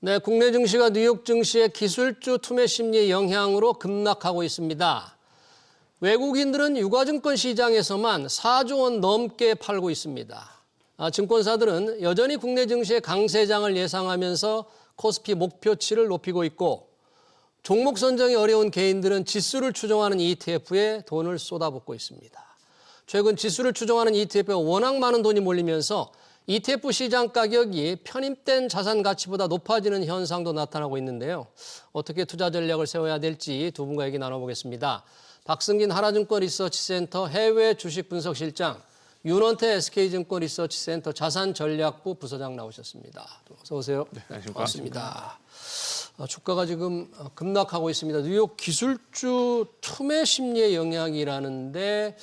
네, 국내 증시가 뉴욕 증시의 기술주 투매 심리의 영향으로 급락하고 있습니다. 외국인들은 유가증권 시장에서만 4조 원 넘게 팔고 있습니다. 증권사들은 여전히 국내 증시의 강세장을 예상하면서 코스피 목표치를 높이고 있고, 종목 선정이 어려운 개인들은 지수를 추종하는 ETF에 돈을 쏟아붓고 있습니다. 최근 지수를 추종하는 ETF에 워낙 많은 돈이 몰리면서 ETF 시장 가격이 편입된 자산 가치보다 높아지는 현상도 나타나고 있는데요. 어떻게 투자 전략을 세워야 될지 두 분과 얘기 나눠보겠습니다. 박승긴 하나증권 리서치센터 해외 주식 분석실장, 윤원태 SK증권 리서치센터 자산전략부 부서장 나오셨습니다. 어서 오세요. 네, 안녕하십니까. 반갑습니다. 주가가 지금 급락하고 있습니다. 뉴욕 기술주 투매 심리의 영향이라는데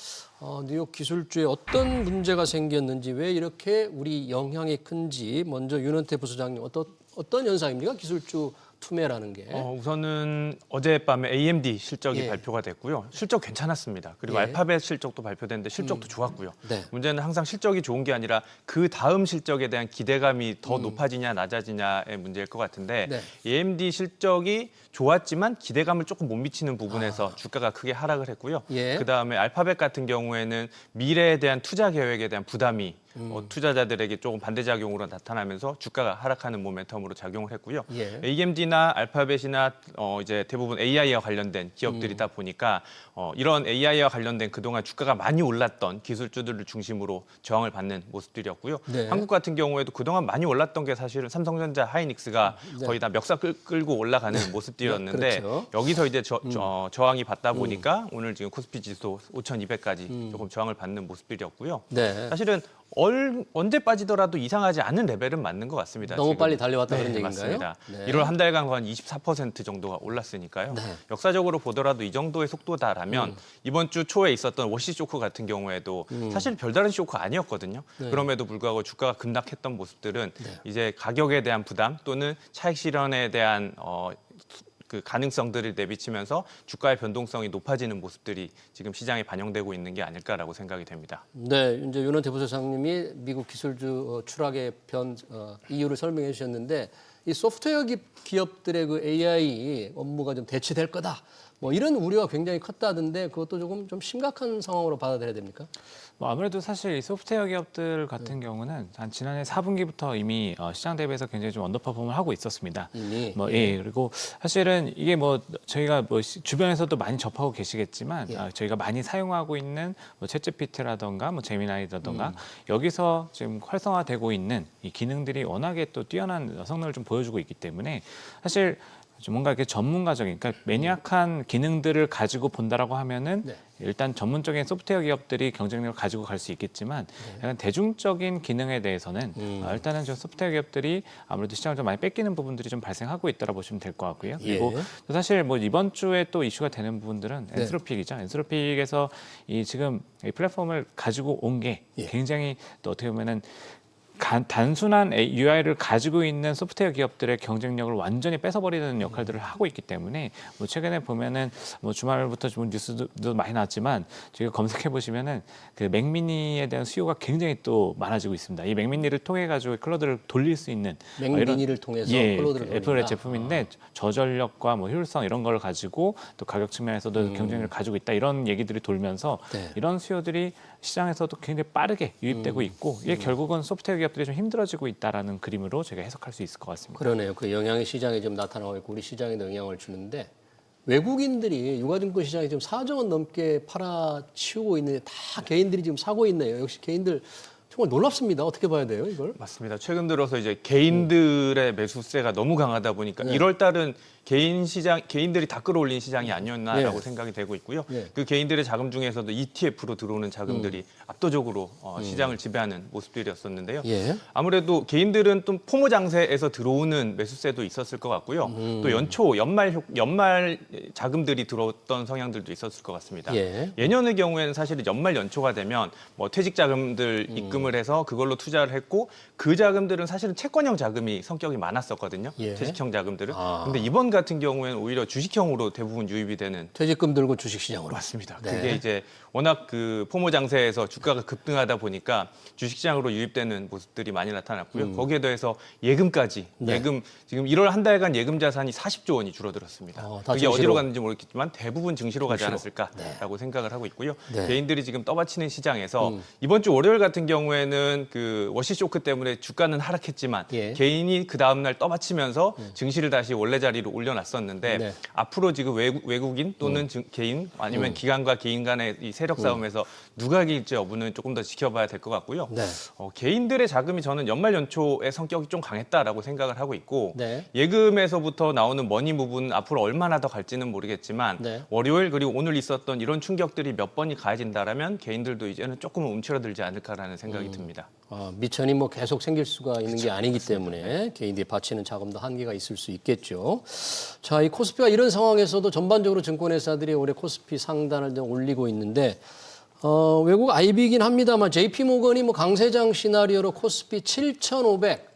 뉴욕 기술주에 어떤 문제가 생겼는지, 왜 이렇게 우리 영향이 큰지 먼저 윤원태 부소장님, 어떤 현상입니까? 기술주 투매라는 게. 우선은 어젯밤에 AMD 실적이 예. 발표가 됐고요. 실적 괜찮았습니다. 그리고 예. 알파벳 실적도 발표됐는데 실적도 좋았고요. 네. 문제는 항상 실적이 좋은 게 아니라 그 다음 실적에 대한 기대감이 더 높아지냐 낮아지냐의 문제일 것 같은데, 네. AMD 실적이 좋았지만 기대감을 조금 못 미치는 부분에서 주가가 크게 하락을 했고요. 예. 그다음에 알파벳 같은 경우에는 미래에 대한 투자 계획에 대한 부담이 투자자들에게 조금 반대작용으로 나타나면서 주가가 하락하는 모멘텀으로 작용을 했고요. 예. AMD나 알파벳이나 이제 대부분 AI와 관련된 기업들이다 보니까 이런 AI와 관련된 그동안 주가가 많이 올랐던 기술주들을 중심으로 저항을 받는 모습들이었고요. 네. 한국 같은 경우에도 그동안 많이 올랐던 게 사실은 삼성전자, 하이닉스가 네. 거의 다 멱살 끌고 올라가는 모습들이었는데, 그렇죠. 여기서 이제 저항이 받다 보니까 오늘 지금 코스피 지수 5,200까지 조금 저항을 받는 모습들이었고요. 네. 사실은 언제 빠지더라도 이상하지 않은 레벨은 맞는 것 같습니다. 너무 지금. 빨리 달려왔다 그런 얘기인가요? 맞습니다. 네. 1월 한 달간 한 24% 정도가 올랐으니까요. 네. 역사적으로 보더라도 이 정도의 속도다라면 이번 주 초에 있었던 워시 쇼크 같은 경우에도 사실 별다른 쇼크 아니었거든요. 네. 그럼에도 불구하고 주가가 급락했던 모습들은 네. 이제 가격에 대한 부담 또는 차익 실현에 대한 그 가능성들을 내비치면서 주가의 변동성이 높아지는 모습들이 지금 시장에 반영되고 있는 게 아닐까라고 생각이 됩니다. 네, 이제 윤원태 부소장님이 미국 기술주 추락의 이유를 설명해 주셨는데, 이 소프트웨어 기업들의 그 AI 업무가 좀 대체될 거다, 뭐 이런 우려가 굉장히 컸다던데, 그것도 좀 심각한 상황으로 받아들여야 됩니까? 아무래도 사실 이 소프트웨어 기업들 같은 경우는 한 지난해 4분기부터 이미 시장 대비해서 굉장히 좀 언더퍼폼을 하고 있었습니다. 이미. 예. 그리고 사실은 이게 저희가 주변에서도 많이 접하고 계시겠지만, 예. 저희가 많이 사용하고 있는 챗GPT라던가 제미나이라던가 여기서 지금 활성화되고 있는 이 기능들이 워낙에 또 뛰어난 성능을 좀 보여주고 있기 때문에, 사실 좀 뭔가 이렇게 전문가적인, 그러니까 매니악한 기능들을 가지고 본다라고 하면은 네. 일단 전문적인 소프트웨어 기업들이 경쟁력을 가지고 갈 수 있겠지만, 약간 대중적인 기능에 대해서는 일단은 좀 소프트웨어 기업들이 아무래도 시장을 좀 많이 뺏기는 부분들이 좀 발생하고 있다고 보시면 될 것 같고요. 그리고 예. 사실 이번 주에 또 이슈가 되는 부분들은 네. 엔스로픽이죠. 엔스로픽에서 지금 이 플랫폼을 가지고 온 게 예. 굉장히 또 어떻게 보면은 단순한 UI를 가지고 있는 소프트웨어 기업들의 경쟁력을 완전히 뺏어버리는 역할들을 하고 있기 때문에, 최근에 보면은 주말부터 좀 뉴스도 많이 나왔지만, 저희가 검색해 보시면은 그 맥미니에 대한 수요가 굉장히 또 많아지고 있습니다. 이 맥미니를 통해 가지고 클라우드를 돌릴 수 있는 맥미니를 통해서 클라우드를 그 애플의 돌린다. 제품인데 저전력과 효율성 이런 걸 가지고 또 가격 측면에서도 경쟁력을 가지고 있다, 이런 얘기들이 돌면서 네. 이런 수요들이 시장에서도 굉장히 빠르게 유입되고 있고, 이게 결국은 소프트웨어 기업들이 좀 힘들어지고 있다라는 그림으로 제가 해석할 수 있을 것 같습니다. 그러네요. 그 영향이 시장에 좀 나타나고 있고 우리 시장에도 영향을 주는데, 외국인들이 유가증권 시장에 지금 4조 원 넘게 팔아치우고 있는데 다 개인들이 지금 사고 있네요. 역시 개인들 정말 놀랍습니다. 어떻게 봐야 돼요, 이걸? 맞습니다. 최근 들어서 이제 개인들의 매수세가 너무 강하다 보니까 네. 1월 달은 개인들이 다 끌어올린 시장이 아니었나라고 네. 생각이 되고 있고요. 네. 그 개인들의 자금 중에서도 ETF로 들어오는 자금들이 압도적으로 시장을 지배하는 모습들이었었는데요. 예. 아무래도 개인들은 또 포모 장세에서 들어오는 매수세도 있었을 것 같고요. 또 연말 자금들이 들어왔던 성향들도 있었을 것 같습니다. 예. 예년의 경우에는 사실 연말 연초가 되면 퇴직 자금들 입금을 해서 그걸로 투자를 했고, 그 자금들은 사실은 채권형 자금이 성격이 많았었거든요. 예. 퇴직형 자금들은. 아. 근데 이번 같은 경우에는 오히려 주식형으로 대부분 유입이 되는 퇴직금 들고 주식시장으로. 맞습니다. 네. 그게 이제 워낙 그 포모 장세에서 주가가 급등하다 보니까 주식시장으로 유입되는 모습들이 많이 나타났고요. 거기에 더해서 예금까지 네. 예금 지금 1월 한 달간 예금 자산이 40조 원이 줄어들었습니다. 다 그게 증시로. 어디로 갔는지 모르겠지만 대부분 증시로 가지 증시로. 않았을까라고 생각을 하고 있고요. 네. 개인들이 지금 떠받치는 시장에서 이번 주 월요일 같은 경우에는 그 워시 쇼크 때문에 주가는 하락했지만 예. 개인이 그 다음 날 떠받치면서 증시를 다시 원래 자리로 올려놨었는데 네. 앞으로 지금 외국인 또는 개인 아니면 기관과 개인 간의 이 세력 싸움에서 누가 이길지 여부는 조금 더 지켜봐야 될 것 같고요. 네. 개인들의 자금이 저는 연말 연초의 성격이 좀 강했다라고 생각을 하고 있고 네. 예금에서부터 나오는 머니 무브는 앞으로 얼마나 더 갈지는 모르겠지만 네. 월요일 그리고 오늘 있었던 이런 충격들이 몇 번이 가해진다라면 개인들도 이제는 조금은 움츠러들지 않을까라는 생각이 듭니다. 미천이 뭐 계속 생길 수가 있는 게 아니기 때문에 개인들이 바치는 자금도 한계가 있을 수 있겠죠. 자, 이 코스피가 이런 상황에서도 전반적으로 증권회사들이 올해 코스피 상단을 좀 올리고 있는데 외국 IB이긴 합니다만 JP모건이 뭐 강세장 시나리오로 코스피 7,500,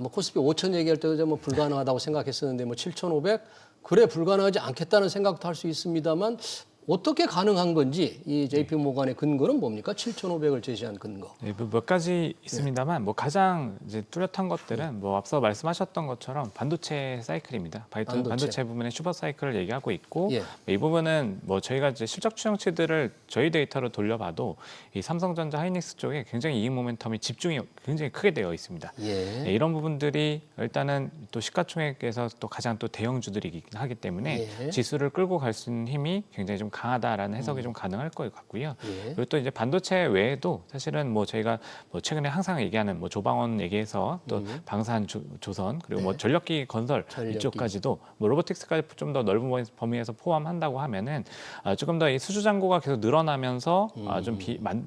뭐 코스피 5,000 얘기할 때도 뭐 불가능하다고 생각했었는데 뭐 7,500 그래 불가능하지 않겠다는 생각도 할 수 있습니다만 어떻게 가능한 건지 이 JP모건의 근거는 뭡니까? 7,500을 제시한 근거. 네, 몇 가지 있습니다만 뭐 가장 이제 뚜렷한 것들은 뭐 앞서 말씀하셨던 것처럼 반도체 사이클입니다. 반도체 부분의 슈퍼 사이클을 얘기하고 있고 예. 이 부분은 뭐 저희가 이제 실적 추정치들을 저희 데이터로 돌려봐도 이 삼성전자, 하이닉스 쪽에 굉장히 이익 모멘텀이 집중이 굉장히 크게 되어 있습니다. 예. 네, 이런 부분들이 일단은 또 시가총액에서 또 가장 또 대형주들이긴 하기 때문에 예. 지수를 끌고 갈 수 있는 힘이 굉장히 좀 강하다라는 해석이 좀 가능할 것 같고요. 예. 그리고 또 이제 반도체 외에도 사실은 뭐 저희가 뭐 최근에 항상 얘기하는 뭐 조방원 얘기해서 또 방산 조선 그리고 뭐 전력기 건설 전력기. 이쪽까지도 뭐 로보틱스까지 좀 더 넓은 범위에서 포함한다고 하면은 조금 더 이 수주 잔고가 계속 늘어나면서 좀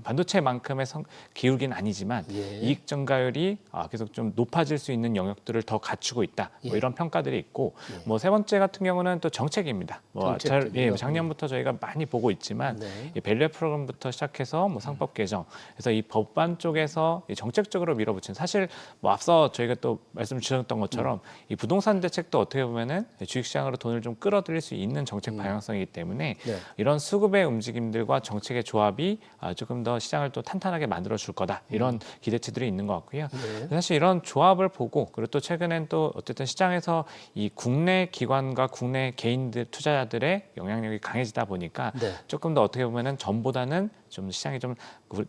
반도체만큼의 기울기는 아니지만 예. 이익 증가율이 계속 좀 높아질 수 있는 영역들을 더 갖추고 있다. 뭐 예. 이런 평가들이 있고 뭐 세 번째 같은 경우는 또 정책입니다. 뭐 정책들이요? 작년부터 저희가 많이 보고 있지만 네. 이 밸류앱 프로그램부터 시작해서 뭐 상법 개정, 그래서 이 법안 쪽에서 이 정책적으로 밀어붙인 사실 뭐 앞서 저희가 또 말씀 주셨던 것처럼 이 부동산 대책도 어떻게 보면은 주식시장으로 돈을 좀 끌어들일 수 있는 정책 방향성이기 때문에 네. 이런 수급의 움직임들과 정책의 조합이 조금 더 시장을 또 탄탄하게 만들어 줄 거다 이런 기대치들이 있는 것 같고요. 네. 사실 이런 조합을 보고 그리고 또 최근엔 또 어쨌든 시장에서 이 국내 기관과 국내 개인들 투자자들의 영향력이 강해지다 보니까 네. 조금 더 어떻게 보면은 전보다는 좀 시장이 좀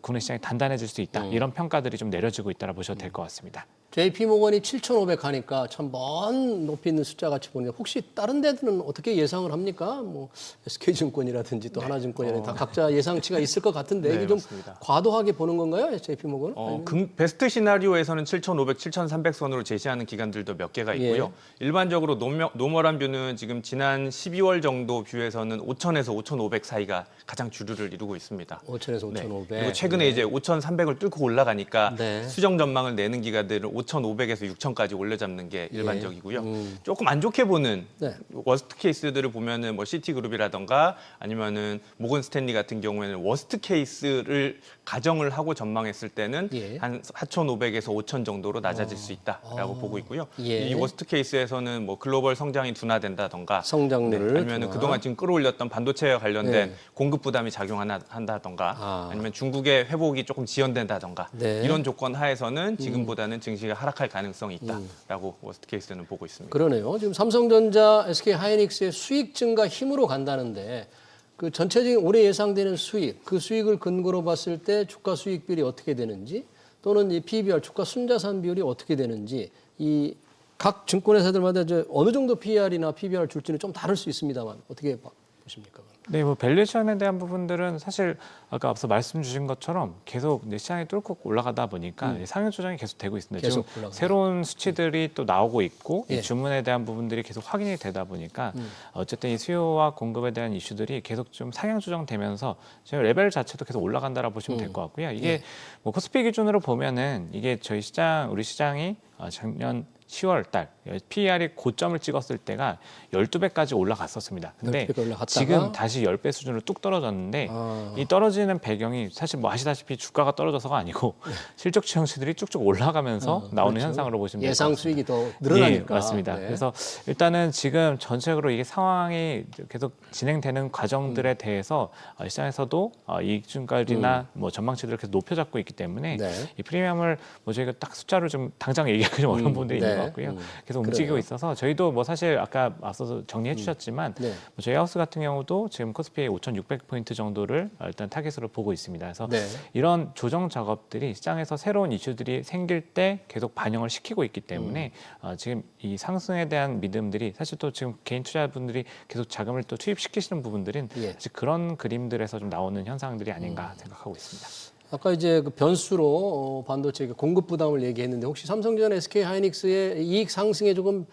국내 시장이 단단해질 수 있다 이런 평가들이 좀 내려지고 있다라 보셔도 될 것 같습니다. JP모건이 7,500 하니까 참 먼 높이 있는 숫자 같이 보니까 혹시 다른 데들은 어떻게 예상을 합니까? 뭐 SK증권이라든지 또 하나증권이라든지 다 각자 예상치가 있을 것 같은데 네, 이게 좀 맞습니다. 과도하게 보는 건가요? JP모건은? 베스트 시나리오에서는 7,500, 7,300선으로 제시하는 기관들도 몇 개가 있고요. 예. 일반적으로 노멀한 뷰는 지금 지난 12월 정도 뷰에서는 5,000에서 5,500 사이가 가장 주류를 이루고 있습니다. 5,000에서 5,500. 네. 그리고 최근에 이제 5,300을 뚫고 올라가니까 네. 수정 전망을 내는 기관들은 5,500에서 6,000까지 올려잡는 게 일반적이고요. 조금 안 좋게 보는 네. 워스트 케이스들을 보면은 뭐 시티그룹이라던가 아니면은 모건 스탠리 같은 경우에는 워스트 케이스를 가정을 하고 전망했을 때는 예. 한 4,500에서 5,000 정도로 낮아질 수 있다라고 보고 있고요. 예. 이 워스트 케이스에서는 뭐 글로벌 성장이 둔화된다던가 성장률을 아니면 둔화. 그동안 지금 끌어올렸던 반도체와 관련된 네. 공급 부담이 작용한다던가 아. 아니면 중국의 회복이 조금 지연된다던가 네. 이런 조건 하에서는 지금보다는 증시가 하락할 가능성이 있다라고 워스트 케이스는 보고 있습니다. 그러네요. 지금 삼성전자, SK하이닉스의 수익 증가 힘으로 간다는데 그 전체적인 올해 예상되는 수익, 그 수익을 근거로 봤을 때 주가 수익 비율이 어떻게 되는지 또는 이 PBR, 주가 순자산 비율이 어떻게 되는지 이 각 증권회사들마다 어느 정도 PER이나 PBR 줄지는 좀 다를 수 있습니다만 어떻게 보십니까? 네, 뭐 밸류에이션에 대한 부분들은 사실 아까 앞서 말씀 주신 것처럼 계속 이제 시장이 뚫고 올라가다 보니까 상향 조정이 계속 되고 있습니다. 계속 지금 올라가요. 새로운 수치들이 또 나오고 있고 예. 이 주문에 대한 부분들이 계속 확인이 되다 보니까 어쨌든 이 수요와 공급에 대한 이슈들이 계속 좀 상향 조정되면서 저희 레벨 자체도 계속 올라간다라고 보시면 될 것 같고요. 이게 예. 뭐 코스피 기준으로 보면은 이게 저희 시장 우리 시장이 작년 10월 달 PER이 고점을 찍었을 때가 12배까지 올라갔었습니다. 근데 12배가 올라갔다가 지금 다시 10배 수준으로 뚝 떨어졌는데 이 떨어지는 배경이 사실 뭐 아시다시피 주가가 떨어져서가 아니고 실적 추정치들이 쭉쭉 올라가면서 나오는 그렇죠. 현상으로 보시면 될 것 예상 같습니다. 수익이 더 늘어나니까. 예, 맞습니다. 네. 그래서 일단은 지금 전체적으로 이게 상황이 계속 진행되는 과정들에 대해서 시장에서도 이익 증가율이나 뭐 전망치들을 계속 높여잡고 있기 때문에 네. 이 프리미엄을 뭐 저희가 딱 숫자로 좀 당장 얘기하기 좀 어려운 부분들이 있는 것 같고요. 계속 움직이고 그래요. 있어서 저희도 뭐 사실 아까 앞서서 정리해 주셨지만 네. 뭐 저희 하우스 같은 경우도 지금 코스피 5,600포인트 정도를 일단 타겟으로 보고 있습니다. 그래서 네. 이런 조정 작업들이 시장에서 새로운 이슈들이 생길 때 계속 반영을 시키고 있기 때문에 지금 이 상승에 대한 믿음들이 사실 또 지금 개인 투자분들이 계속 자금을 또 투입시키시는 부분들은 예. 사실 그런 그림들에서 좀 나오는 현상들이 아닌가 생각하고 있습니다. 아까 이제 그 변수로 반도체 공급 부담을 얘기했는데 혹시 삼성전, SK 하이닉스의 이익 상승에 조금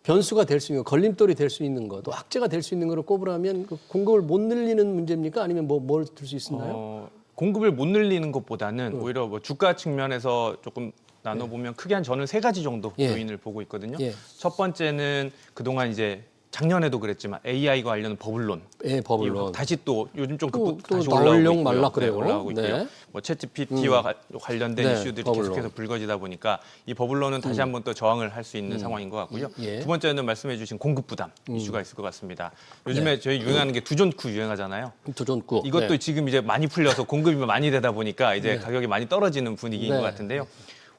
변수가 될 수 있는 거, 걸림돌이 될 수 있는 거, 또 악재가 될 수 있는 거를 꼽으라면 그 공급을 못 늘리는 문제입니까? 아니면 뭘 들 수 있나요? 공급을 못 늘리는 것보다는 오히려 뭐 주가 측면에서 조금 나눠보면 크게 저는 세 가지 정도 예. 요인을 보고 있거든요. 예. 첫 번째는 그동안 이제 작년에도 그랬지만 AI와 관련 버블론. 예, 버블론. 다시 또 요즘 좀 또 다시 나오려고 올라오고 있고요. 말라 그래요. 네, 올라가고 있고요. 네. 뭐 챗GPT와 관련된 네, 이슈들이 버블론. 계속해서 불거지다 보니까 이 버블론은 다시 한번 또 저항을 할 수 있는 상황인 것 같고요. 예. 두 번째는 말씀해주신 공급 부담 이슈가 있을 것 같습니다. 요즘에 저희 유행하는 게 두존쿠 유행하잖아요. 두존구. 이것도 네. 지금 이제 많이 풀려서 공급이 많이 되다 보니까 이제 가격이 많이 떨어지는 분위기인 네. 것 같은데요.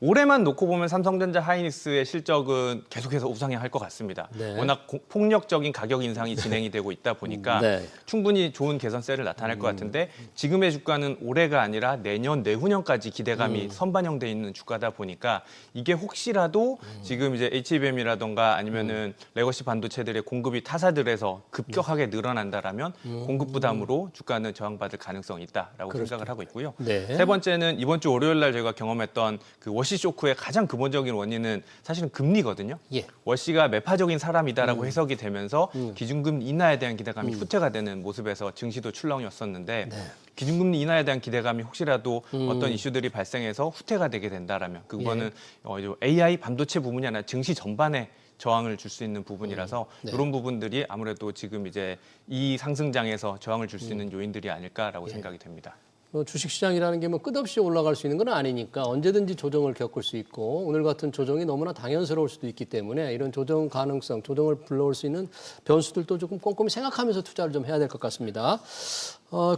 올해만 놓고 보면 삼성전자 하이닉스의 실적은 계속해서 우상향할 것 같습니다. 네. 워낙 폭력적인 가격 인상이 진행이 되고 있다 보니까 네. 충분히 좋은 개선세를 나타낼 것 같은데 지금의 주가는 올해가 아니라 내년, 내후년까지 기대감이 선반영돼 있는 주가다 보니까 이게 혹시라도 지금 이제 HBM이라던가 아니면은 레거시 반도체들의 공급이 타사들에서 급격하게 늘어난다라면 공급 부담으로 주가는 저항받을 가능성이 있다라고 생각을 하고 있고요. 네. 세 번째는 이번 주 월요일 날 저희가 경험했던 그 워시 쇼크의 가장 근본적인 원인은 사실은 금리거든요. 예. 워시가 매파적인 사람이다라고 해석이 되면서 기준금리 인하에 대한 기대감이 후퇴가 되는 모습에서 증시도 출렁이었었는데 기준금리 인하에 대한 기대감이 혹시라도 어떤 이슈들이 발생해서 후퇴가 되게 된다라면 그거는 AI 반도체 부분이 아니라 증시 전반에 저항을 줄 수 있는 부분이라서 이런 부분들이 아무래도 지금 이제 이 상승장에서 저항을 줄 수 있는 요인들이 아닐까라고 생각이 됩니다. 주식시장이라는 게 뭐 끝없이 올라갈 수 있는 건 아니니까 언제든지 조정을 겪을 수 있고 오늘 같은 조정이 너무나 당연스러울 수도 있기 때문에 이런 조정 가능성, 조정을 불러올 수 있는 변수들도 조금 꼼꼼히 생각하면서 투자를 좀 해야 될 것 같습니다.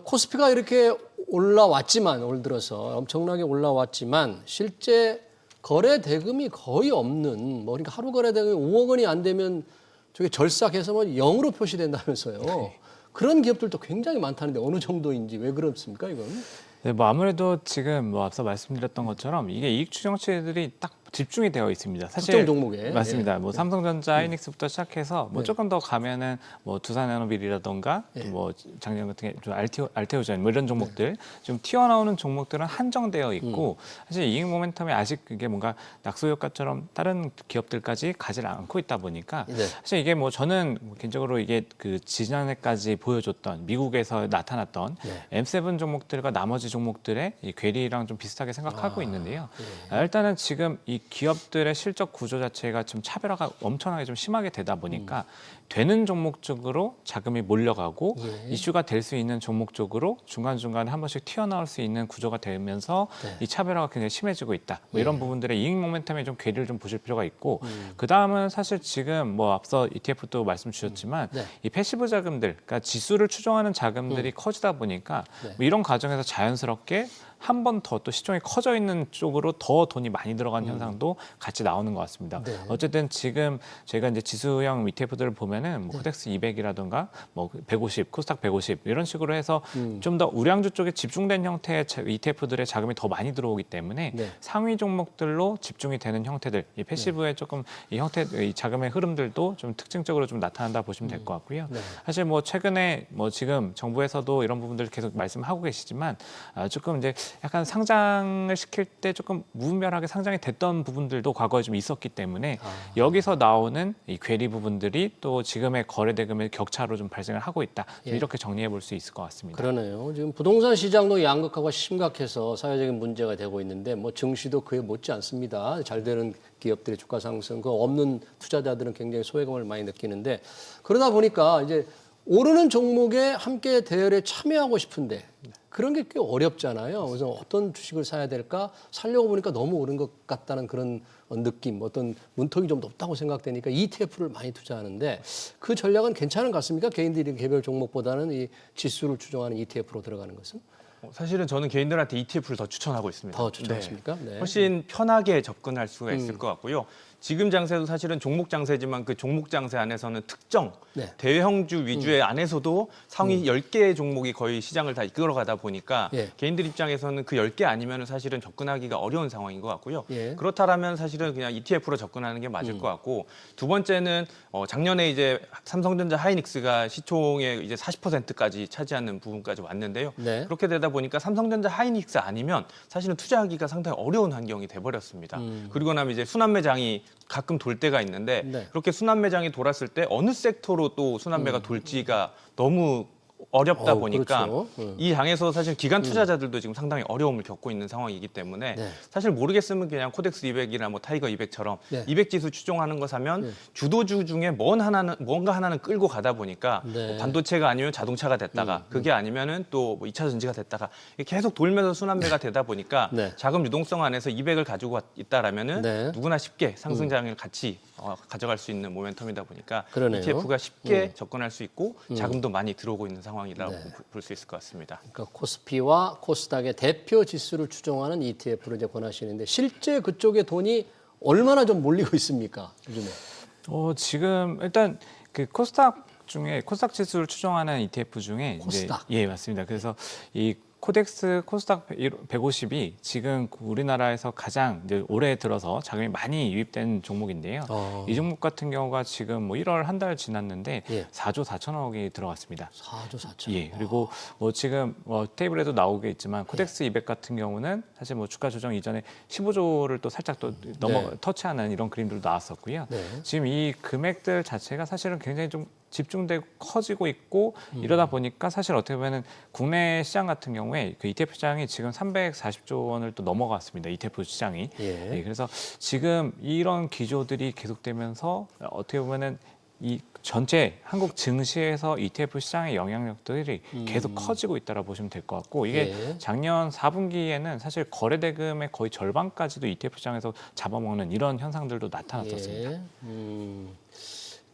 코스피가 이렇게 올라왔지만 올 들어서 엄청나게 올라왔지만 실제 거래 대금이 거의 없는 뭐 그러니까 하루 거래 대금이 5억 원이 안 되면 저게 절삭해서 뭐 0으로 표시된다면서요. 그런 기업들도 굉장히 많다는데 어느 정도인지 왜 그렇습니까 이건? 네, 뭐 아무래도 지금 뭐 앞서 말씀드렸던 것처럼 이게 이익 추정치들이 딱 집중이 되어 있습니다. 사실 특정 종목에. 맞습니다. 예. 뭐 삼성전자, 하이닉스부터 시작해서 뭐 조금 더 가면은 뭐 두산에너빌이라던가 뭐 작년 같은 게 좀 알테오젠 뭐 이런 종목들 좀 튀어나오는 종목들은 한정되어 있고 사실 이익 모멘텀이 아직 그게 뭔가 낙수 효과처럼 다른 기업들까지 가지 않고 있다 보니까 네. 사실 이게 뭐 저는 개인적으로 이게 그 지난해까지 보여줬던 미국에서 나타났던 M7 종목들과 나머지 종목들의 이 괴리랑 좀 비슷하게 생각하고 있는데요. 일단은 지금 이 기업들의 실적 구조 자체가 좀 차별화가 엄청나게 좀 심하게 되다 보니까 되는 종목 쪽으로 자금이 몰려가고 이슈가 될 수 있는 종목 쪽으로 중간중간에 한 번씩 튀어나올 수 있는 구조가 되면서 이 차별화가 굉장히 심해지고 있다. 뭐 이런 부분들의 이익 모멘텀에 좀 괴리를 좀 보실 필요가 있고 그다음은 사실 지금 뭐 앞서 ETF도 말씀 주셨지만 이 패시브 자금들, 그러니까 지수를 추종하는 자금들이 커지다 보니까 뭐 이런 과정에서 자연스럽게 한 번 더 또 시총이 커져 있는 쪽으로 더 돈이 많이 들어간 현상도 같이 나오는 것 같습니다. 어쨌든 지금 저희가 이제 지수형 ETF들을 보면은 뭐 코덱스 200이라든가 뭐 150, 코스닥 150 이런 식으로 해서 좀 더 우량주 쪽에 집중된 형태의 ETF들의 자금이 더 많이 들어오기 때문에 상위 종목들로 집중이 되는 형태들, 이 패시브의 조금 이 형태, 이 자금의 흐름들도 좀 특징적으로 좀 나타난다 보시면 될 것 같고요. 사실 뭐 최근에 뭐 지금 정부에서도 이런 부분들을 계속 말씀하고 계시지만 조금 이제 약간 상장을 시킬 때 조금 무분별하게 상장이 됐던 부분들도 과거에 좀 있었기 때문에 여기서 나오는 이 괴리 부분들이 또 지금의 거래 대금의 격차로 좀 발생을 하고 있다. 좀 이렇게 정리해 볼 수 있을 것 같습니다. 그러네요. 지금 부동산 시장도 양극화가 심각해서 사회적인 문제가 되고 있는데 뭐 증시도 그에 못지 않습니다. 잘 되는 기업들의 주가 상승, 그 없는 투자자들은 굉장히 소외감을 많이 느끼는데 그러다 보니까 이제 오르는 종목에 함께 대열에 참여하고 싶은데 그런 게 꽤 어렵잖아요. 그래서 어떤 주식을 사야 될까? 살려고 보니까 너무 오른 것 같다는 그런 느낌, 어떤 문턱이 좀 높다고 생각되니까 ETF를 많이 투자하는데 그 전략은 괜찮은 것 같습니까? 개인들이 개별 종목보다는 이 지수를 추종하는 ETF로 들어가는 것은? 사실은 저는 개인들한테 ETF를 더 추천하고 있습니다. 더 추천하십니까? 네. 훨씬 편하게 접근할 수가 있을 것 같고요. 지금 장세도 사실은 종목 장세지만 그 종목 장세 안에서는 특정 네. 대형주 위주의 안에서도 상위 10개의 종목이 거의 시장을 다 이끌어가다 보니까 예. 개인들 입장에서는 그 10개 아니면 사실은 접근하기가 어려운 상황인 것 같고요. 예. 그렇다면 사실은 그냥 ETF로 접근하는 게 맞을 것 같고 두 번째는 작년에 이제 삼성전자 하이닉스가 시총의 이제 40%까지 차지하는 부분까지 왔는데요. 네. 그렇게 되다 보니까 삼성전자 하이닉스 아니면 사실은 투자하기가 상당히 어려운 환경이 돼버렸습니다. 그리고 나면 이제 순환 매장이 가끔 돌 때가 있는데 네. 그렇게 순환 매장이 돌았을 때 어느 섹터로 또 순환 매가 돌지가 너무 어렵다 보니까 그렇죠. 이 장에서 사실 기관 투자자들도 지금 상당히 어려움을 겪고 있는 상황이기 때문에 네. 사실 모르겠으면 그냥 코덱스 200이나 뭐 타이거 200처럼 네. 200 지수 추종하는 거 사면 주도주 중에 뭔가 하나는 끌고 가다 보니까 네. 뭐 반도체가 아니면 자동차가 됐다가 그게 아니면은 또 뭐 2차 전지가 됐다가 이렇게 계속 돌면서 순환매가 되다 보니까 네. 자금 유동성 안에서 200을 가지고 있다라면은 네. 누구나 쉽게 상승장을 같이 가져갈 수 있는 모멘텀이다 보니까 그러네요. ETF가 쉽게 접근할 수 있고 자금도 많이 들어오고 있는 상황이라고 볼 수 있을 것 같습니다. 그러니까 코스피와 코스닥의 대표 지수를 추종하는 ETF를 이제 권하시는데 실제 그쪽에 돈이 얼마나 좀 몰리고 있습니까? 요즘에. 지금 일단 그 코스닥 중에 코스닥 지수를 추종하는 ETF 중에 코스닥. 이제, 예, 맞습니다. 그래서 이 코덱스 코스닥 150이 지금 우리나라에서 가장 이제 올해 들어서 자금이 많이 유입된 종목인데요. 이 종목 같은 경우가 지금 뭐 1월 한 달 지났는데 예. 4조 4천억이 들어갔습니다. 4조 4천. 예, 그리고 뭐 지금 테이블에도 나오게 있지만 코덱스 200 같은 경우는 사실 뭐 주가 조정 이전에 15조를 또 살짝 또 터치하는 이런 그림들도 나왔었고요. 네. 지금 이 금액들 자체가 사실은 굉장히 좀 집중되고 커지고 있고 이러다 보니까 사실 어떻게 보면은 국내 시장 같은 경우에 그 ETF 시장이 지금 340조 원을 또 넘어갔습니다. ETF 시장이. 예. 그래서 지금 이런 기조들이 계속되면서 어떻게 보면은 이 전체 한국 증시에서 ETF 시장의 영향력들이 계속 커지고 있다고 보시면 될 것 같고 이게 예. 작년 4분기에는 사실 거래 대금의 거의 절반까지도 ETF 시장에서 잡아먹는 이런 현상들도 나타났었습니다. 예.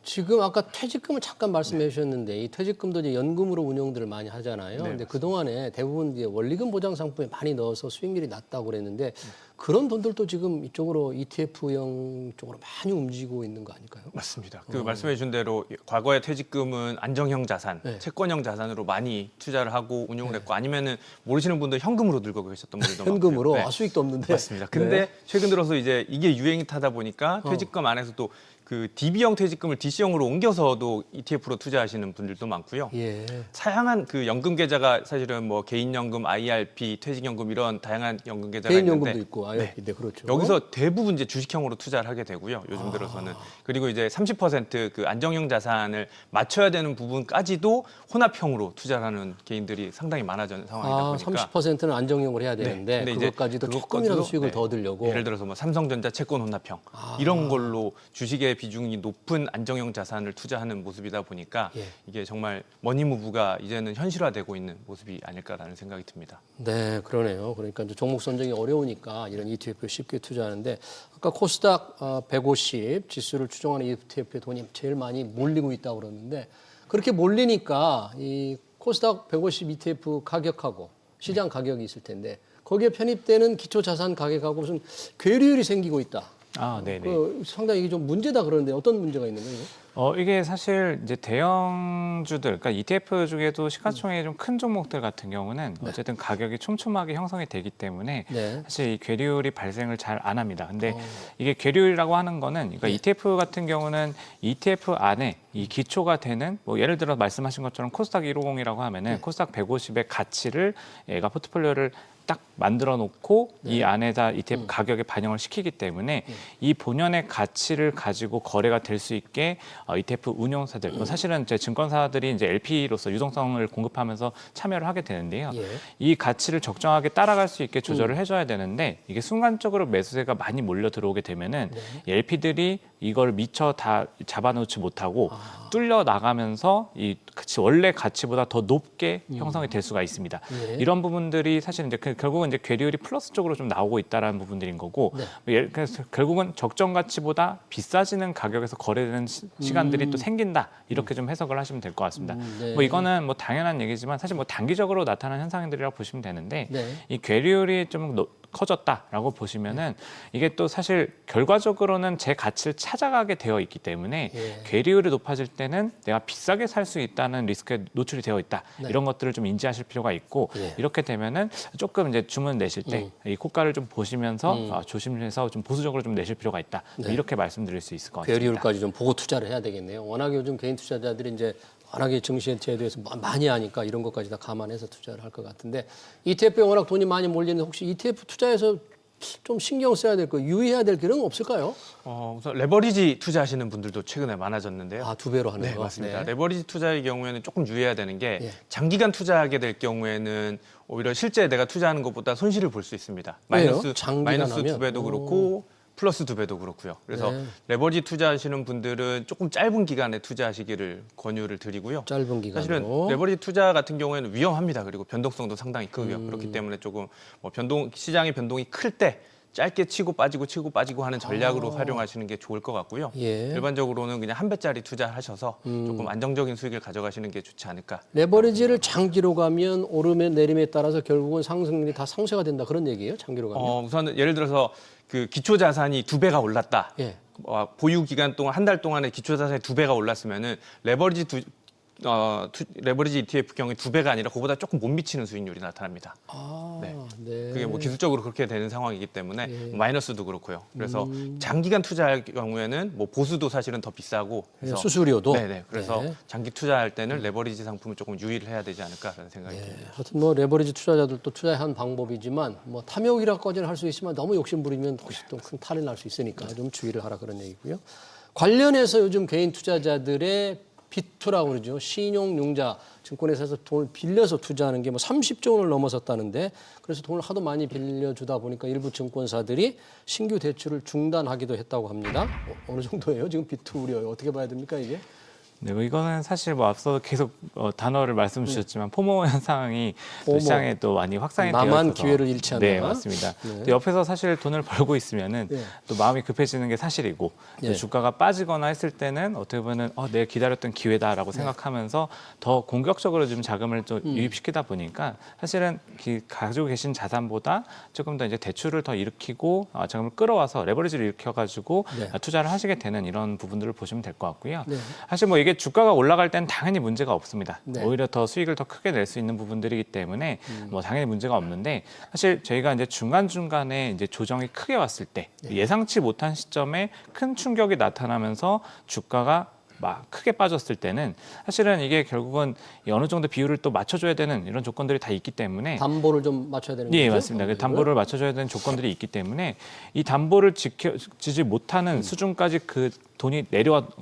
지금 아까 퇴직금을 잠깐 말씀해 주셨는데 이 퇴직금도 이제 연금으로 운용들을 많이 하잖아요. 근데 그동안에 대부분 이제 원리금 보장 상품에 많이 넣어서 수익률이 낮다고 그랬는데 그런 돈들도 지금 이쪽으로 ETF형 쪽으로 많이 움직이고 있는 거 아닐까요? 맞습니다. 그 말씀해 주신 대로 과거의 퇴직금은 안정형 자산, 네. 채권형 자산으로 많이 투자를 하고 운용을 했고 아니면은 모르시는 분들 현금으로 들고 계셨던 분들도 현금으로 많고요. 네. 수익도 없는데. 맞습니다. 근데 네. 최근 들어서 이제 이게 유행이 타다 보니까 퇴직금 안에서도 그 DB형 퇴직금을 DC형으로 옮겨서도 ETF로 투자하시는 분들도 많고요. 예. 다양한 그 연금 계좌가 사실은 뭐 개인연금, IRP, 퇴직연금 이런 다양한 연금 계좌가 있는데 개인연금도 있고 IRP, 네, 그렇죠. 여기서 대부분 이제 주식형으로 투자를 하게 되고요. 요즘 들어서는 그리고 이제 30%그 안정형 자산을 맞춰야 되는 부분까지도 혼합형으로 투자하는 개인들이 상당히 많아지는 상황이다 보니까 30%는 안정형으로 해야 되는데 근데 이제 그것까지도 조금이라도 수익을 더 얻으려고. 예를 들어서 뭐 삼성전자 채권 혼합형 이런 걸로 주식의 비중이 높은 안정형 자산을 투자하는 모습이다 보니까 예. 이게 정말 머니무브가 이제는 현실화되고 있는 모습이 아닐까라는 생각이 듭니다. 네, 그러네요. 그러니까 이제 종목 선정이 어려우니까 이런 ETF에 쉽게 투자하는데 아까 코스닥 150 지수를 추종하는 ETF에 돈이 제일 많이 몰리고 있다고 그러는데 그렇게 몰리니까 이 코스닥 150 ETF 가격하고 시장 가격이 있을 텐데 거기에 편입되는 기초 자산 가격하고 무슨 괴리율이 생기고 있다. 네네. 상당히 이게 좀 문제다 그러는데 어떤 문제가 있는 거예요? 이게 사실 이제 대형주들, 그러니까 ETF 중에도 시가총액이 좀 큰 종목들 같은 경우는 어쨌든 가격이 촘촘하게 형성이 되기 때문에 네. 사실 이 괴리율이 발생을 잘 안 합니다. 근데 이게 괴리율이라고 하는 거는 그러니까 ETF 같은 경우는 ETF 안에 이 기초가 되는 뭐 예를 들어 말씀하신 것처럼 코스닥 150이라고 하면은 코스닥 150의 가치를 얘가 포트폴리오를 딱 만들어 놓고 이 안에다 ETF 가격에 반영을 시키기 때문에 이 본연의 가치를 가지고 거래가 될 수 있게 ETF 운용사들, 사실은 이제 증권사들이 이제 LP로서 유동성을 공급하면서 참여를 하게 되는데요. 예. 이 가치를 적정하게 따라갈 수 있게 조절을 해줘야 되는데 이게 순간적으로 매수세가 많이 몰려 들어오게 되면은 LP들이 이걸 미처 다 잡아놓지 못하고 뚫려 나가면서 이 원래 가치보다 더 높게 형성이 될 수가 있습니다. 예. 이런 부분들이 사실 이제 결국은 이제 괴리율이 플러스 쪽으로 좀 나오고 있다라는 부분들인 거고, 그래서 결국은 적정 가치보다 비싸지는 가격에서 거래되는 시간들이 또 생긴다, 이렇게 좀 해석을 하시면 될 것 같습니다. 네. 뭐 이거는 뭐 당연한 얘기지만 사실 뭐 단기적으로 나타나는 현상들이라고 보시면 되는데 네. 이 괴리율이 좀 커졌다라고 보시면은 이게 또 사실 결과적으로는 제 가치를 찾아가게 되어 있기 때문에 괴리율이 높아질 때는 내가 비싸게 살 수 있다는 리스크에 노출이 되어 있다, 이런 것들을 좀 인지하실 필요가 있고, 이렇게 되면은 조금 이제 주문 내실 때 이 고가를 좀 보시면서 조심해서 좀 보수적으로 좀 내실 필요가 있다, 이렇게 말씀드릴 수 있을 것 같습니다. 괴리율까지 좀 보고 투자를 해야 되겠네요. 워낙 요즘 개인 투자자들이 이제 워낙에 증시에 대해서 많이 하니까 이런 것까지 다 감안해서 투자를 할 것 같은데, ETF에 워낙 돈이 많이 몰리는데 혹시 ETF 투자에서 좀 신경 써야 될 거, 유의해야 될 길은 없을까요? 우선 레버리지 투자하시는 분들도 최근에 많아졌는데요. 아, 2배로 하는 네, 거. 맞습니다. 네. 레버리지 투자의 경우에는 조금 유의해야 되는 게 예. 장기간 투자하게 될 경우에는 오히려 실제 내가 투자하는 것보다 손실을 볼 수 있습니다. 왜요? 마이너스 장기간 하면? 2배도 그렇고 플러스 2배도 그렇고요. 그래서 네. 레버리지 투자하시는 분들은 조금 짧은 기간에 투자하시기를 권유를 드리고요. 짧은 기간으로. 사실은 레버리지 투자 같은 경우에는 위험합니다. 그리고 변동성도 상당히 크고요. 그렇기 때문에 조금 뭐 시장의 변동이 클 때 짧게 치고 빠지고 하는 전략으로 활용하시는 게 좋을 것 같고요. 예. 일반적으로는 그냥 한 배짜리 투자하셔서 조금 안정적인 수익을 가져가시는 게 좋지 않을까. 레버리지를 장기로 가면 오름에 내림에 따라서 결국은 상승률이 다 상쇄가 된다, 그런 얘기예요? 장기로 가면? 우선은 예를 들어서 그 기초 자산이 2배가 올랐다. 예. 보유 기간 동안 한 달 동안에 기초 자산이 2배가 올랐으면은 레버리지 ETF 경우에 2배가 아니라 그보다 조금 못 미치는 수익률이 나타납니다. 아, 네. 네. 그게 뭐 기술적으로 그렇게 되는 상황이기 때문에 예. 마이너스도 그렇고요. 그래서 장기간 투자할 경우에는 뭐 보수도 사실은 더 비싸고 그래서 수수료도. 네네. 그래서 네. 장기 투자할 때는 레버리지 상품을 조금 유의를 해야 되지 않을까라는 생각이 듭니다. 하여튼 뭐 레버리지 투자자들도 투자한 방법이지만 뭐 탐욕이라고까지는 할 수 있지만 너무 욕심 부리면 혹시 또 큰 탈이 날 수 있으니까 좀 주의를 하라, 그런 얘기고요. 관련해서 요즘 개인 투자자들의 비투라고 그러죠. 신용융자, 증권회사에서 돈을 빌려서 투자하는 게 뭐 30조 원을 넘어섰다는데, 그래서 돈을 하도 많이 빌려주다 보니까 일부 증권사들이 신규 대출을 중단하기도 했다고 합니다. 어느 정도예요? 지금 비투 우려 어떻게 봐야 됩니까, 이게? 네, 뭐 이거는 사실 뭐 앞서 계속 단어를 말씀 주셨지만 포모 현상이 또 포모. 시장에 또 많이 확산이 되어 나만 있어서 기회를 잃지 않나? 네, 맞습니다. 네. 또 옆에서 사실 돈을 벌고 있으면은 네. 또 마음이 급해지는 게 사실이고 또 네. 주가가 빠지거나 했을 때는 어떻게 보면 내가 기다렸던 기회다라고 생각하면서 더 공격적으로 좀 자금을 좀 유입시키다 보니까 사실은 가지고 계신 자산보다 조금 더 이제 대출을 더 일으키고 자금을 끌어와서 레버리지를 일으켜가지고 네. 투자를 하시게 되는 이런 부분들을 보시면 될 것 같고요. 네. 사실 뭐 이게 주가가 올라갈 때는 당연히 문제가 없습니다. 네. 오히려 더 수익을 더 크게 낼 수 있는 부분들이기 때문에 뭐 당연히 문제가 없는데, 사실 저희가 이제 중간중간에 이제 조정이 크게 왔을 때 예상치 못한 시점에 큰 충격이 나타나면서 주가가 막 크게 빠졌을 때는 사실은 이게 결국은 어느 정도 비율을 또 맞춰줘야 되는 이런 조건들이 다 있기 때문에 담보를 좀 맞춰야 되는 거죠? 예, 맞습니다. 그 담보를 맞춰줘야 되는 조건들이 있기 때문에 이 담보를 지키지 못하는 수준까지 그 돈이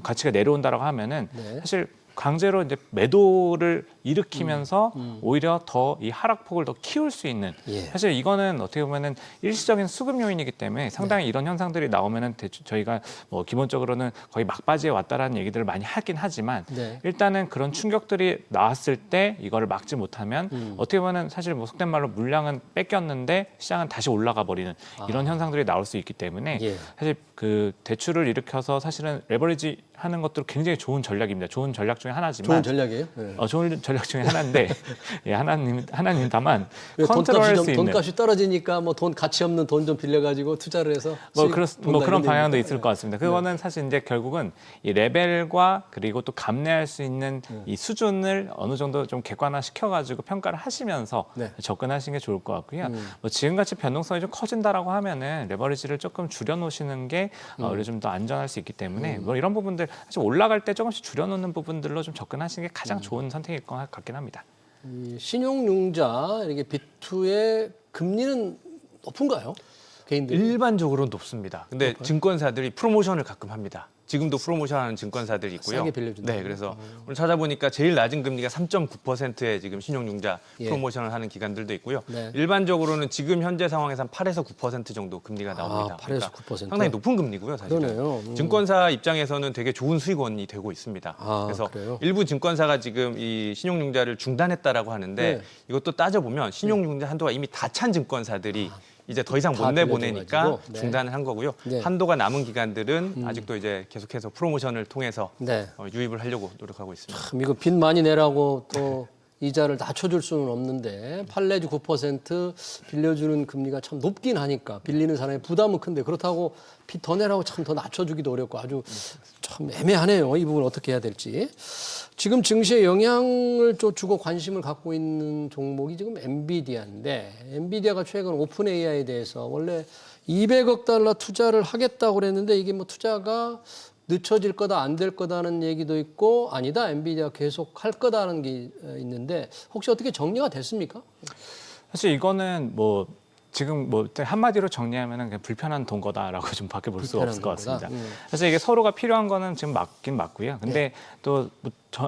가치가 내려온다라고 하면은 네. 사실 강제로 이제 매도를 일으키면서 오히려 더 이 하락폭을 더 키울 수 있는, 예. 사실 이거는 어떻게 보면은 일시적인 수급 요인이기 때문에 상당히 이런 현상들이 나오면은 저희가 뭐 기본적으로는 거의 막바지에 왔다라는 얘기들을 많이 하긴 하지만 네. 일단은 그런 충격들이 나왔을 때 이거를 막지 못하면 어떻게 보면 사실 뭐 속된 말로 물량은 뺏겼는데 시장은 다시 올라가 버리는 이런 현상들이 나올 수 있기 때문에 예. 사실 그 대출을 일으켜서 사실은 레버리지 하는 것도 굉장히 좋은 전략입니다. 좋은 전략 중에 하나지만 좋은 전략이에요? 네. 좋은 전략 중에 하나인데 예, 하나님 다만 왜 컨트롤할 수 있는 돈값이 떨어지니까 뭐 돈 가치 없는 돈 좀 빌려가지고 투자를 해서 뭐 수익 본다, 그런 이런 방향도 얘기입니까? 있을 것 같습니다. 그거는 사실 이제 결국은 이 레벨과 그리고 또 감내할 수 있는 이 수준을 어느 정도 좀 객관화 시켜가지고 평가를 하시면서 네. 접근하시는 게 좋을 것 같고요. 뭐 지금같이 변동성이 좀 커진다라고 하면은 레버리지를 조금 줄여놓으시는 게 오히려 좀 더 안전할 수 있기 때문에 뭐 이런 부분들 사실 올라갈 때 조금씩 줄여놓는 부분들로 좀 접근하시는 게 가장 좋은 선택일 것 같긴 합니다. 이 신용융자 이렇게 비투의 금리는 높은가요? 개인들 일반적으로는 높습니다. 근데 증권사들이 프로모션을 가끔 합니다. 지금도 프로모션하는 증권사들이 있고요. 싸게 빌려준다. 네, 그래서 오늘 찾아보니까 제일 낮은 금리가 3.9%의 지금 신용융자 예. 프로모션을 하는 기관들도 있고요. 네. 일반적으로는 지금 현재 상황에서 한 8에서 9% 정도 금리가 나옵니다. 8에서 9%. 상당히 높은 금리고요, 사실은. 그러네요. 증권사 입장에서는 되게 좋은 수익원이 되고 있습니다. 그래서 그래요? 일부 증권사가 지금 이 신용융자를 중단했다라고 하는데 네. 이것도 따져보면 신용융자 한도가 이미 다 찬 증권사들이 이제 더 이상 다 못 내보내니까 빌려줘가지고. 네. 중단을 한 거고요. 네. 한도가 남은 기관들은 아직도 이제 계속해서 프로모션을 통해서 네. 유입을 하려고 노력하고 있습니다. 참 이거 빚 많이 내라고 또 이자를 낮춰줄 수는 없는데 8 내지 9% 빌려주는 금리가 참 높긴 하니까 빌리는 사람의 부담은 큰데 그렇다고 빚 더 내라고 참 더 낮춰주기도 어렵고 아주 참 애매하네요. 이 부분 어떻게 해야 될지. 지금 증시에 영향을 좀 주고 관심을 갖고 있는 종목이 지금 엔비디아인데 엔비디아가 최근 오픈 AI에 대해서 원래 200억 달러 투자를 하겠다고 그랬는데 이게 뭐 투자가 늦춰질 거다 안 될 거다는 얘기도 있고 아니다 엔비디아 계속 할 거다는 게 있는데 혹시 어떻게 정리가 됐습니까? 사실 이거는 뭐 지금 뭐 한마디로 정리하면은 그냥 불편한 동거다라고 좀 밖에 볼 수 없을 것 같습니다. 사실 이게 서로가 필요한 거는 지금 맞긴 맞고요. 근데 또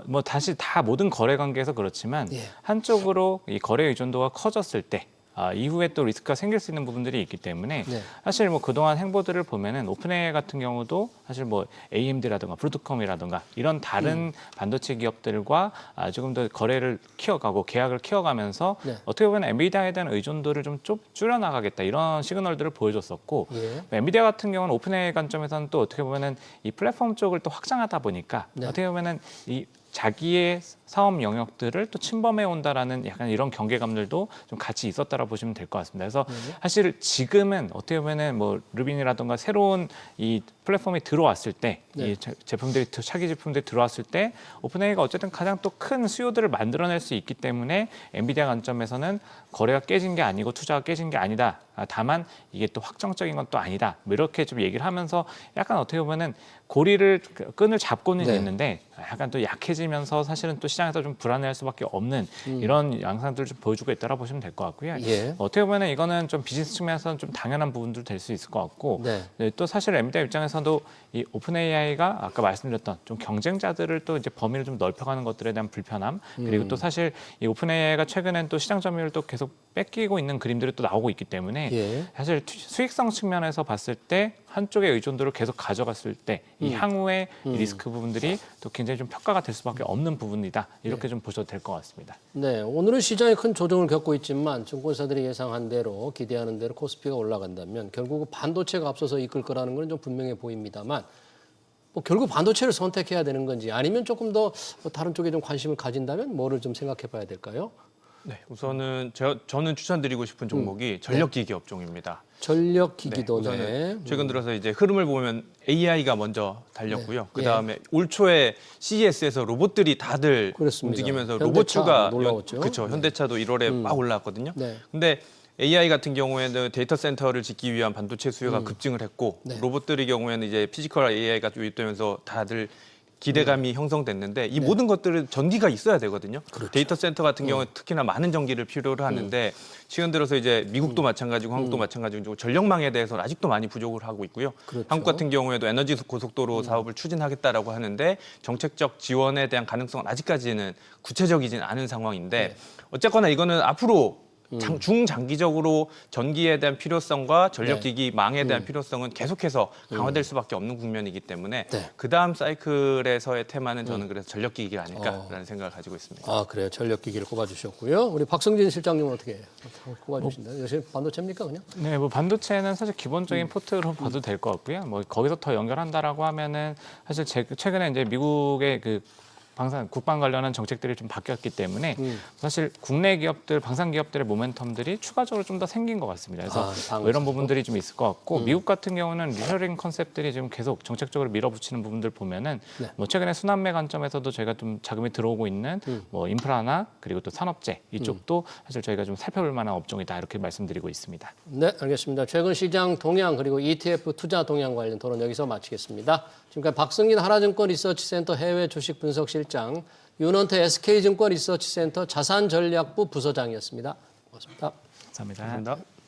뭐 다시 다 모든 거래 관계에서 그렇지만 예. 한쪽으로 이 거래 의존도가 커졌을 때 이후에 또 리스크가 생길 수 있는 부분들이 있기 때문에 네. 사실 뭐 그동안 행보들을 보면은 오픈AI 같은 경우도 사실 뭐 AMD라든가 브루드컴이라든가 이런 다른 반도체 기업들과 조금 더 거래를 키워가고 계약을 키워가면서 네. 어떻게 보면 엔비디아에 대한 의존도를 좀 줄여나가겠다 이런 시그널들을 보여줬었고 예. 엔비디아 같은 경우는 오픈AI 관점에서는 또 어떻게 보면은 이 플랫폼 쪽을 또 확장하다 보니까 네. 어떻게 보면은 이 자기의 사업 영역들을 또 침범해 온다라는 약간 이런 경계감들도 좀 같이 있었다라고 보시면 될 것 같습니다. 그래서 사실 지금은 어떻게 보면은 뭐 루빈이라든가 새로운 이 플랫폼이 들어왔을 때 이 제품들이 차기 제품들이 들어왔을 때 오픈AI가 어쨌든 가장 또 큰 수요들을 만들어낼 수 있기 때문에 엔비디아 관점에서는 거래가 깨진 게 아니고 투자가 깨진 게 아니다. 다만 이게 또 확정적인 건 또 아니다. 뭐 이렇게 좀 얘기를 하면서 약간 어떻게 보면은 끈을 잡고는 네. 있는데 약간 또 약해지면서 사실은 또 시장에서 좀 불안해할 수밖에 없는 이런 양상들을 좀 보여주고 있다라고 보시면 될 것 같고요. 예. 어떻게 보면은 이거는 좀 비즈니스 측면에서는 좀 당연한 부분도 될 수 있을 것 같고 네. 또 사실 엔비디아 입장에서도 이 오픈AI가 아까 말씀드렸던 좀 경쟁자들을 또 이제 범위를 좀 넓혀가는 것들에 대한 불편함 그리고 또 사실 이 오픈AI가 최근엔 또 시장 점유율을 또 계속 뺏기고 있는 그림들이 또 나오고 있기 때문에 예. 사실 수익성 측면에서 봤을 때 한쪽의 의존도를 계속 가져갔을 때 이 향후의 이 리스크 부분들이 또 굉장히 좀 평가가 될 수밖에 없는 부분이다 이렇게 좀 보셔도 될 것 같습니다. 네, 오늘은 시장이 큰 조정을 겪고 있지만 증권사들이 예상한 대로 기대하는 대로 코스피가 올라간다면 결국 반도체가 앞서서 이끌 거라는 건 좀 분명해 보입니다만 뭐 결국 반도체를 선택해야 되는 건지 아니면 조금 더 다른 쪽에 좀 관심을 가진다면 뭐를 좀 생각해 봐야 될까요? 네, 우선은 저는 추천드리고 싶은 종목이 전력기기 업종입니다. 전력기기도 네. 우선은 최근 들어서 이제 흐름을 보면 AI가 먼저 달렸고요. 네. 그 다음에 올 초에 CES에서 로봇들이 다들 그렇습니다. 움직이면서 현대차 로봇추가 놀라웠죠. 그렇죠. 현대차도 1월에 막 올라왔거든요. 네. 근데 AI 같은 경우에는 데이터 센터를 짓기 위한 반도체 수요가 급증을 했고 네. 로봇들의 경우에는 이제 피지컬 AI가 유입되면서 다들 기대감이 형성됐는데 이 모든 것들은 전기가 있어야 되거든요. 그렇죠. 데이터 센터 같은 경우는 특히나 많은 전기를 필요로 하는데 최근 들어서 이제 미국도 마찬가지고 한국도 마찬가지고 전력망에 대해서는 아직도 많이 부족을 하고 있고요. 그렇죠. 한국 같은 경우에도 에너지 고속도로 사업을 추진하겠다라고 하는데 정책적 지원에 대한 가능성은 아직까지는 구체적이진 않은 상황인데 어쨌거나 이거는 앞으로 중장기적으로 전기에 대한 필요성과 전력기기 망에 대한 필요성은 계속해서 강화될 수밖에 없는 국면이기 때문에 네. 그 다음 사이클에서의 테마는 저는 그래서 전력기기가 아닐까라는 생각을 가지고 있습니다. 아 그래요. 전력기기를 꼽아주셨고요. 우리 박성진 실장님은 어떻게 꼽아주신다요? 역시 반도체입니까 그냥? 네, 뭐 반도체는 사실 기본적인 포트로 봐도 될 것 같고요. 뭐 거기서 더 연결한다라고 하면은 사실 최근에 이제 미국의 그 국방 관련한 정책들이 좀 바뀌었기 때문에 사실 국내 기업들, 방산 기업들의 모멘텀들이 추가적으로 좀 더 생긴 것 같습니다. 그래서 뭐 이런 부분들이 좀 있을 것 같고 미국 같은 경우는 리셔링 컨셉들이 지금 계속 정책적으로 밀어붙이는 부분들 보면은 네. 뭐 최근에 순환매 관점에서도 저희가 좀 자금이 들어오고 있는 뭐 인프라나 그리고 또 산업재 이쪽도 사실 저희가 좀 살펴볼 만한 업종이다 이렇게 말씀드리고 있습니다. 네, 알겠습니다. 최근 시장 동향 그리고 ETF 투자 동향 관련 토론 여기서 마치겠습니다. 지금까지 박성진 하나증권 리서치센터 해외 주식 분석 실장, 윤원태 SK증권 리서치센터 자산전략부 부서장이었습니다. 고맙습니다. 감사합니다. 감사합니다.